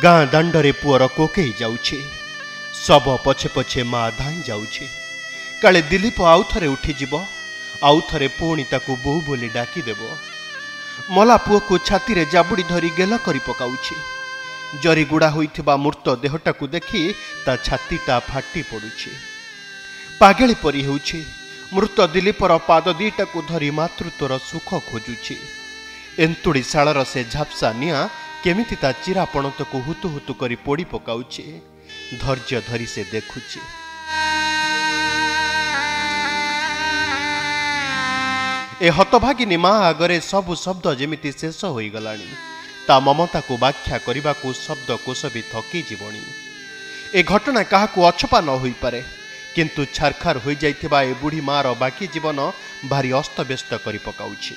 गाँ दांडरे पुअर कोकेई जाउछे सब पछे पछे माँ धाई जाउछे काले दिलीप आउ थरे उठी जीव आउ थरे पुणी ताकू बोहू बोली डाकी देव मला पुओ को छाती रे जाबुड़ी धरी गेल करी पकाउछे जरी गुड़ा होइथिबा मूर्त देहटाकू देखी ता छातीटा फाटी पड़ुछे पागेली परी होउछे मृत दिलीपर पाद दीटाकू धरी मातृत्वर सुख खोजुछे एंतुड़ी शालर से झापसा निया केमिति ता चिरा पणतकू हुतु हुतु करी पोड़ी पकाउछे धैर्य धरी से देखुछे ए हतभागिनी माँ आगरे सबु शब्द जेमिति शेष होई गलानी ता ममता को व्याख्या करने को शब्द कोश भी थकी जीवनी ए घटना काहाकू अछपा न होई पारे किंतु छारखार हो जाइथिबा ए बुढ़ी मार बाकी जीवन भारी अस्तव्यस्त करी पकाउछे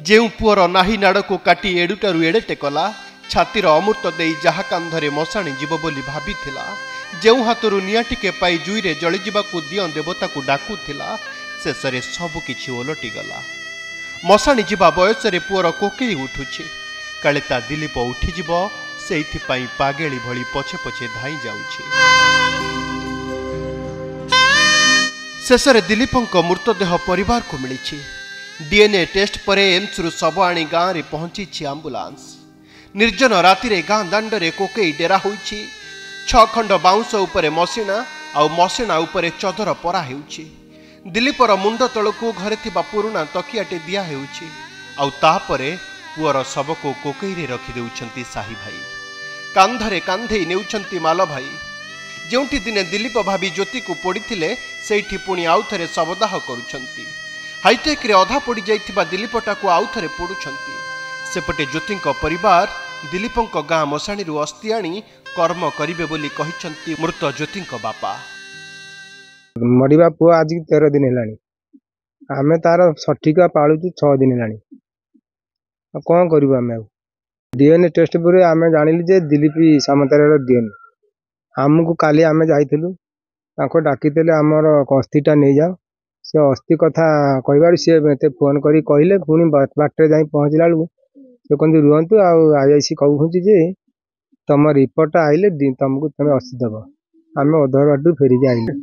जेउ पुअर नाही नाड़ को काटी एडुटारू एडेटे कला छातीर अमृत देई जहा कांधरे मशाणी जीव बोली भाबिथिला जेउ हातरू निया टिके पाई जुईरे जळी जीवाकू दिय देवता को डाकुथिला शेषरे सबु किछि ओलटि गला मशाणी जीवा बयसरे पुअर कोकेई उठुछे काले ता दिलीप उठी जीव सेइथिपाई पागेली भली पछे पछे धाई जाउछे शेषरे दिलीपंक मृतदेह परिवार को मिलिछि डीएनए टेस्ट परे एम्स रु शव आनी गाँव रे पहुंची आंबुलांस निर्जन राति रे गाँ दांडरे कोकेई डेरा होइछि 6 खंड बाउंस उपरे मसिणा आउ मसिणा उपरे चदर परा हेउछि दिलीपर मुंड तळकू घरे थिबा पुरुणा तकियाटे दिया हेउछि आउ तापरे पुअर शव को कोकेई रे रखि देउछंती साही भाई कांधरे कांधे नेउछंती माल भाई जेउठी दिने दिलीप भाभी ज्योति को पोड़ीथिले सेठी पुणी आउ थरे शवदाह करूछंती हाईटेक रे अधा पड़ी जाइथिबा दिलीपटा को आउ थरे पोड़ुछंती सेपटे ज्योतिंक परिवार दिलीपंक गाँ मशाणी रु अस्थि आनी कर्म करिवे बोली कहिछंती मृत ज्योतिंक बापा मरिबा पुआ आज 13 दिन हेलानी आमे तार सठिका पाळुचु 6 दिन हेलानी कौन करू आम डीएनए टेस्ट पर आम जानिलु जे दिलीप सामंतार डीएनए आमको काली आम जाइलु डाकी आमर अस्थिटा नहीं जाओ से अस्थि कथा कहबार सी मत फोन कर कहले पुणी बाटर जा पहुँचला बेलू से कहते रुहतु आईआईसी कहूँ जे तुम रिपोर्ट आइले तुमको तुम अस्थि दब आम अधर बाटू फेरिक आइले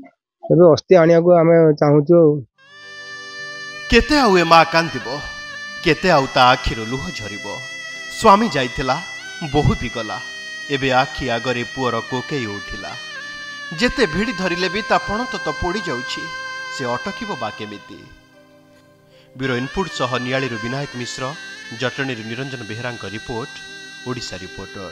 तब अस्थि आने को आम चाहूँ केते आउ ए माँ कांदिब केते आउ ता आखिर लुह झरिब स्वामी जाइथिला बहु भी गला एबे आखि आगरे पुअर कोकेई उठिला जेते भिड़ी धरिले भी ता पणत तो पोड़ी जाउछि से अटकिब बा केमिति ब्यूरो इनपुट सह नियाली विनायक मिश्र जटणी निरंजन बेहरा रिपोर्ट ओडिशा रिपोर्टर।